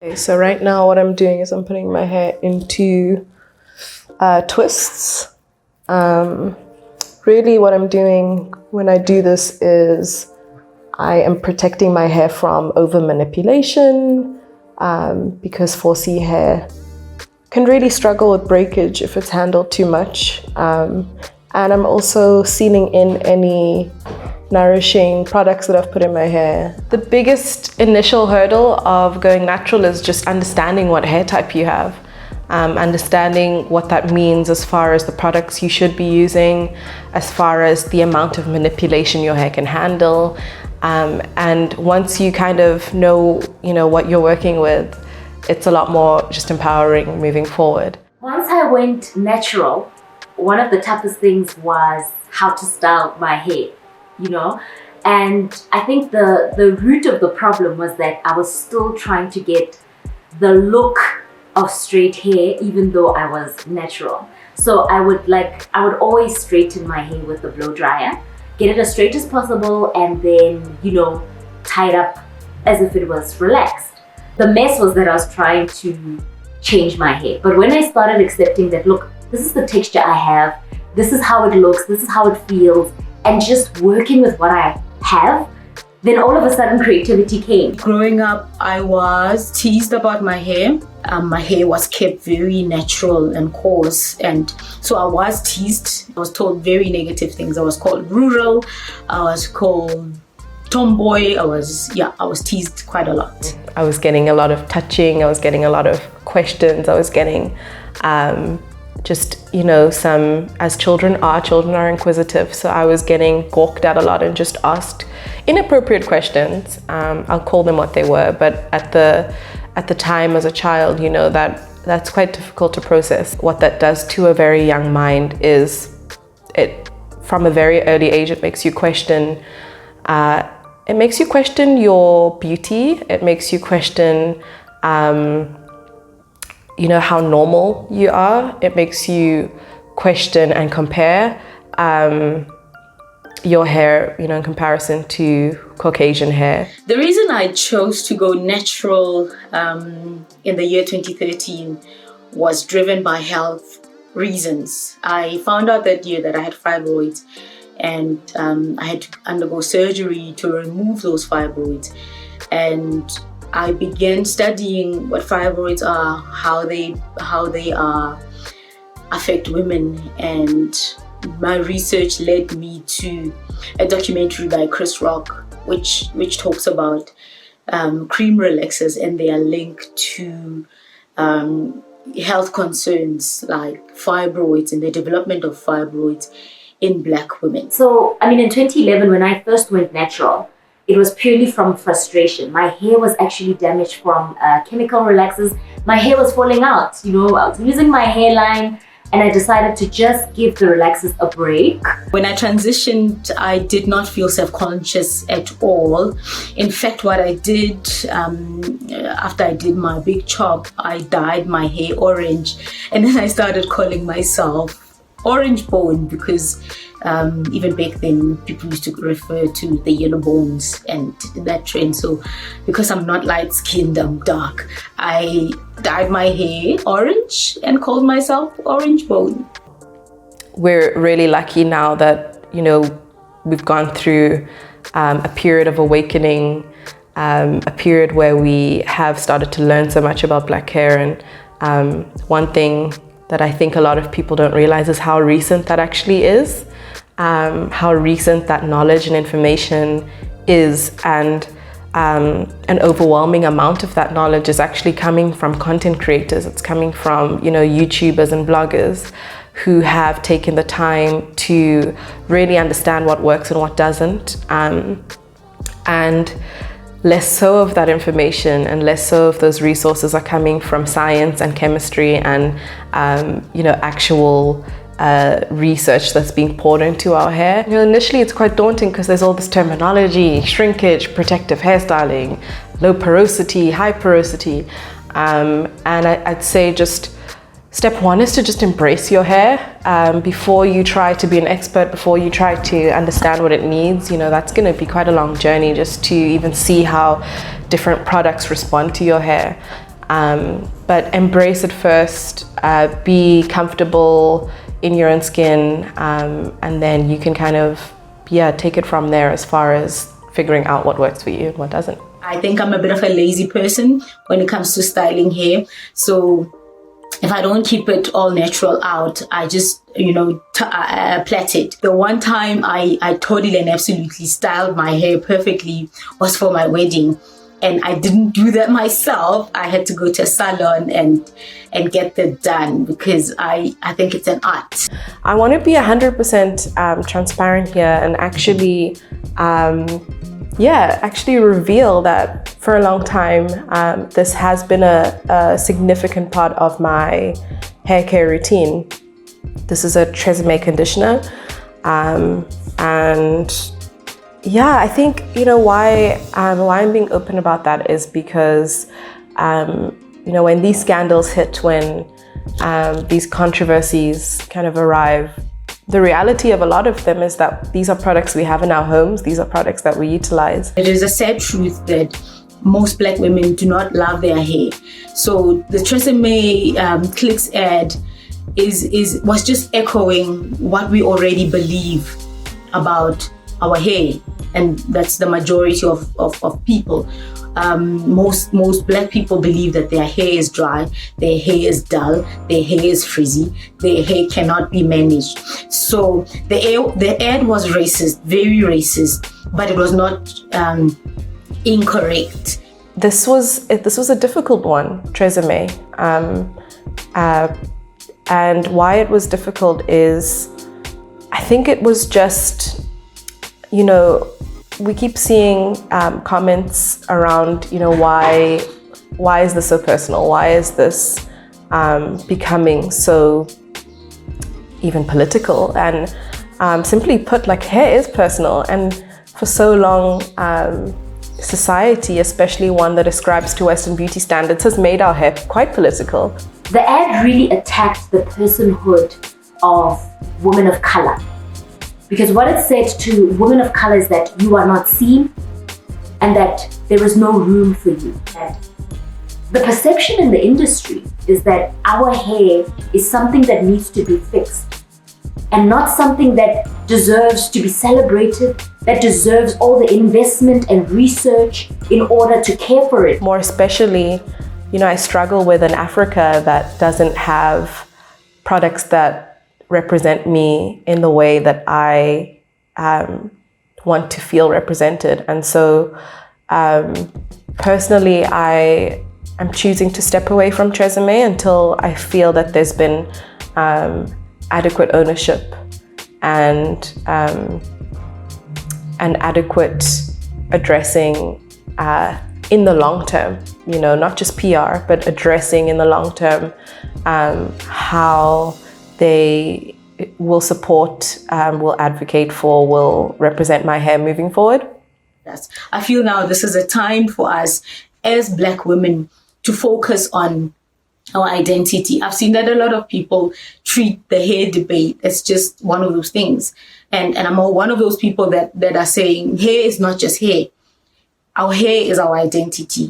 Okay, so right now what I'm doing is I'm putting my hair into twists. Really what I'm doing when I do this is I am protecting my hair from over manipulation, because 4C hair can really struggle with breakage if it's handled too much. And I'm also sealing in any nourishing products that I've put in my hair. The biggest initial hurdle of going natural is just understanding what hair type you have. Understanding what that means as far as the products you should be using, as far as the amount of manipulation your hair can handle. And once you kind of know, what you're working with, it's a lot more just empowering moving forward. Once I went natural, one of the toughest things was how to style my hair, And I think the root of the problem was that I was still trying to get the look of straight hair, even though I was natural. So I would always straighten my hair with the blow dryer, get it as straight as possible, and then, tie it up as if it was relaxed. The mess was that I was trying to change my hair. But when I started accepting that, look, this is the texture I have, this is how it looks, this is how it feels, and just working with what I have, then all of a sudden creativity came. Growing up, I was teased about my hair. My hair was kept very natural and coarse, and so I was teased. I was told very negative things. I was called rural, I was called tomboy, I was teased quite a lot. I was getting a lot of touching, I was getting a lot of questions, I was getting some, as children are inquisitive, so I was getting gawked at a lot and just asked inappropriate questions. I'll call them what they were, but at the time as a child, that's quite difficult to process. What that does to a very young mind is from a very early age, it makes you question your beauty. It makes you question how normal you are. It makes you question and compare your hair, in comparison to Caucasian hair. The reason I chose to go natural in the year 2013 was driven by health reasons. I found out that year that I had fibroids, and I had to undergo surgery to remove those fibroids. And I began studying what fibroids are, how they affect women, and my research led me to a documentary by Chris Rock, which talks about cream relaxers and their link to health concerns like fibroids and the development of fibroids in Black women. So, in 2011, when I first went natural, it was purely from frustration. My hair was actually damaged from chemical relaxers. My hair was falling out. I was losing my hairline, and I decided to just give the relaxers a break. When I transitioned, I did not feel self-conscious at all. In fact, what I did after I did my big chop, I dyed my hair orange, and then I started calling myself Orange Bone, because even back then people used to refer to the yellow bones and that trend. So because I'm not light skinned, I'm dark, I dyed my hair orange and called myself Orange Bone. We're really lucky now that we've gone through a period of awakening, a period where we have started to learn so much about Black hair. And one thing that I think a lot of people don't realize is how recent that actually is, how recent that knowledge and information is, and an overwhelming amount of that knowledge is actually coming from content creators. It's coming from, YouTubers and bloggers who have taken the time to really understand what works and what doesn't, and less so of that information and less so of those resources are coming from science and chemistry and actual research that's being poured into our hair. Initially it's quite daunting because there's all this terminology: shrinkage, protective hairstyling, low porosity, high porosity, and I'd say just step one is to just embrace your hair before you try to be an expert, before you try to understand what it needs. That's going to be quite a long journey just to even see how different products respond to your hair. But embrace it first, be comfortable in your own skin, and then you can kind of, take it from there as far as figuring out what works for you and what doesn't. I think I'm a bit of a lazy person when it comes to styling hair. So if I don't keep it all natural out, I just, plait it. The one time I totally and absolutely styled my hair perfectly was for my wedding. And I didn't do that myself. I had to go to a salon and get that done because I think it's an art. I want to be 100% transparent here and actually, reveal that for a long time, this has been a significant part of my hair care routine. This is a Tresemme conditioner, I think, why I'm being open about that is because, when these scandals hit, when these controversies kind of arrive, the reality of a lot of them is that these are products we have in our homes. These are products that we utilize. It is a sad truth that most Black women do not love their hair. So the Tresemme Clicks ad was just echoing what we already believe about our hair, and that's the majority of people. Most Black people believe that their hair is dry, their hair is dull, their hair is frizzy, their hair cannot be managed. So the ad was racist, very racist, but it was not incorrect. This was a difficult one, Tresemme, and why it was difficult is, I think it was just, we keep seeing comments around, why is this so personal? Why is this becoming so even political? And simply put, hair is personal. And for so long, society, especially one that ascribes to Western beauty standards, has made our hair quite political. The ad really attacked the personhood of women of color. Because what it said to women of color is that you are not seen and that there is no room for you. And the perception in the industry is that our hair is something that needs to be fixed and not something that deserves to be celebrated, that deserves all the investment and research in order to care for it. More especially, I struggle with an Africa that doesn't have products that represent me in the way that I want to feel represented. And so personally, I am choosing to step away from Tresemme until I feel that there's been adequate ownership and adequate addressing in the long term, not just PR, but addressing in the long term how they will support, will advocate for, will represent my hair moving forward. Yes, I feel now this is a time for us as Black women to focus on our identity. I've seen that a lot of people treat the hair debate as just one of those things. And I'm one of those people that are saying hair is not just hair. Our hair is our identity.